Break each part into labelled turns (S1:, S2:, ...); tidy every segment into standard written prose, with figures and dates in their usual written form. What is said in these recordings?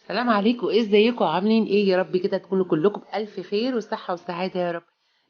S1: السلام عليكم، ازيكم؟ عاملين ايه؟ يا رب كده تكونوا كلكم بألف خير وصحة وسعادة يا رب.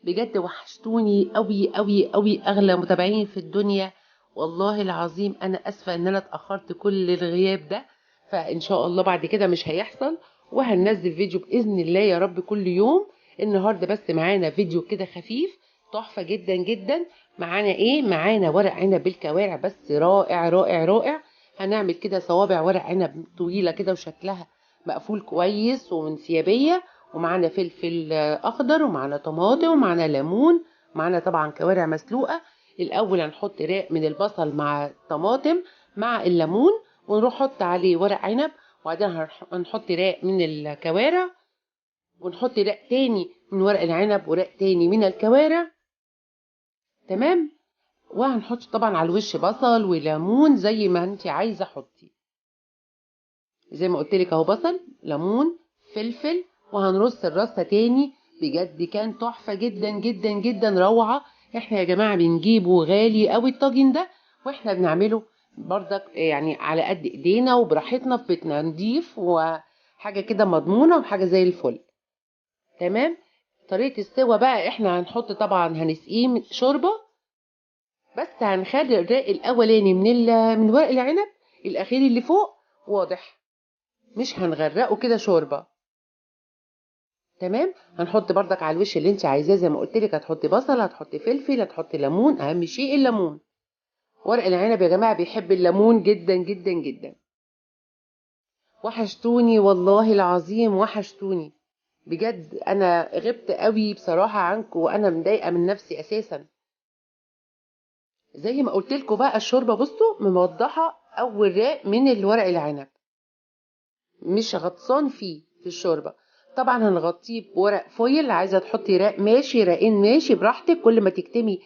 S1: بجد وحشتوني قوي قوي قوي، اغلى متابعين في الدنيا. والله العظيم انا اسفة ان انا اتأخرت كل الغياب ده. فان شاء الله بعد كده مش هيحصل، وهننزل فيديو بإذن الله يا رب كل يوم. النهاردة بس معانا فيديو كده خفيف، تحفة جدا جدا. معانا ايه؟ معانا ورق عنب بالكوارع، بس رائع رائع رائع. هنعمل كده صوابع ورق عنب طويلة كده وشكلها مقفول كويس ومنسيابية. ومعانا فلفل اخضر، ومعانا طماطم، ومعانا ليمون، ومعانا طبعا كوارع مسلوقة. الاول هنحط راق من البصل مع الطماطم مع الليمون، ونروح نحط عليه ورق عنب، وبعدين هنحط راق من الكوارع، ونحط راق تاني من ورق العنب، وراق تاني من الكوارع. تمام. وهنحط طبعا على الوش بصل وليمون زي ما انت عايزه حطي. زي ما قلت لك اهو، بصل، ليمون، فلفل. وهنرص الرصه تاني. بجد كان تحفه جدا جدا جدا، روعه. احنا يا جماعه بنجيبه غالي قوي الطاجن ده، واحنا بنعمله برضك يعني على قد ايدينا وبراحتنا في بيتنا، نضيف وحاجه كده مضمونه وحاجه زي الفل. تمام. طريقه السوا بقى، احنا هنحط طبعا هنسقيه شوربه، بس هنخلي الرق الاولاني من ورق العنب، الاخير اللي فوق واضح، مش هنغرقه كده شوربه. تمام. هنحط بردك على الوش اللي انت عايزاه، زي ما قلت لك، هتحطي بصل، هتحطي فلفل، هتحطي ليمون، اهم شيء الليمون. ورق العنب يا جماعه بيحب الليمون جدا جدا جدا. وحشتوني والله العظيم، وحشتوني. بجد انا غبت قوي بصراحه عنكم، وانا مضايقه من نفسي اساسا. زي ما قلت لكم بقى، الشوربه بصوا موضحه اول راق من الورق العنب، مش غطسان فيه في الشوربه. طبعا هنغطيه بورق فويل، عايزه تحطي راق ماشي، راقين ماشي، براحتك. كل ما تكتمي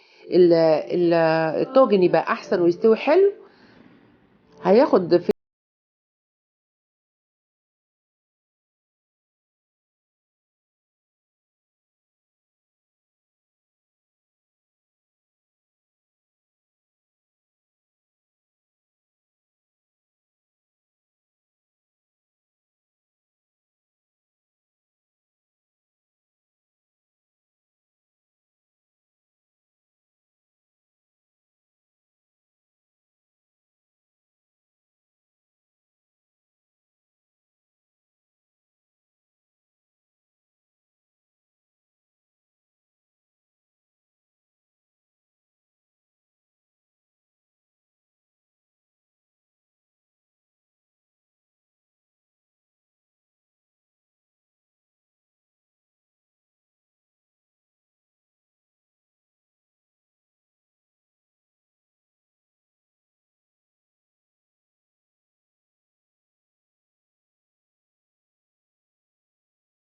S1: الطاجن يبقى احسن ويستوي حلو. هياخد في